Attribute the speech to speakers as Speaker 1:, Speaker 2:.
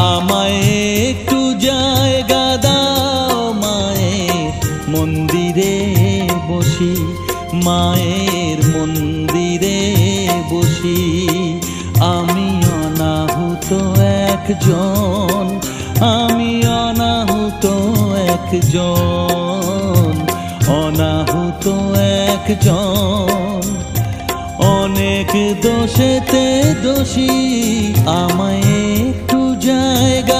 Speaker 1: আমায় একটু জায়গা দাও মায়ের মন্দিরে বসি, মায়ের মন্দিরে বসি। আমি অনাহুত একজন, আমি অনাহুত একজন, অনাহুত একজন। অনেক দোষেতে দোষী, আমায় একটু জায়গা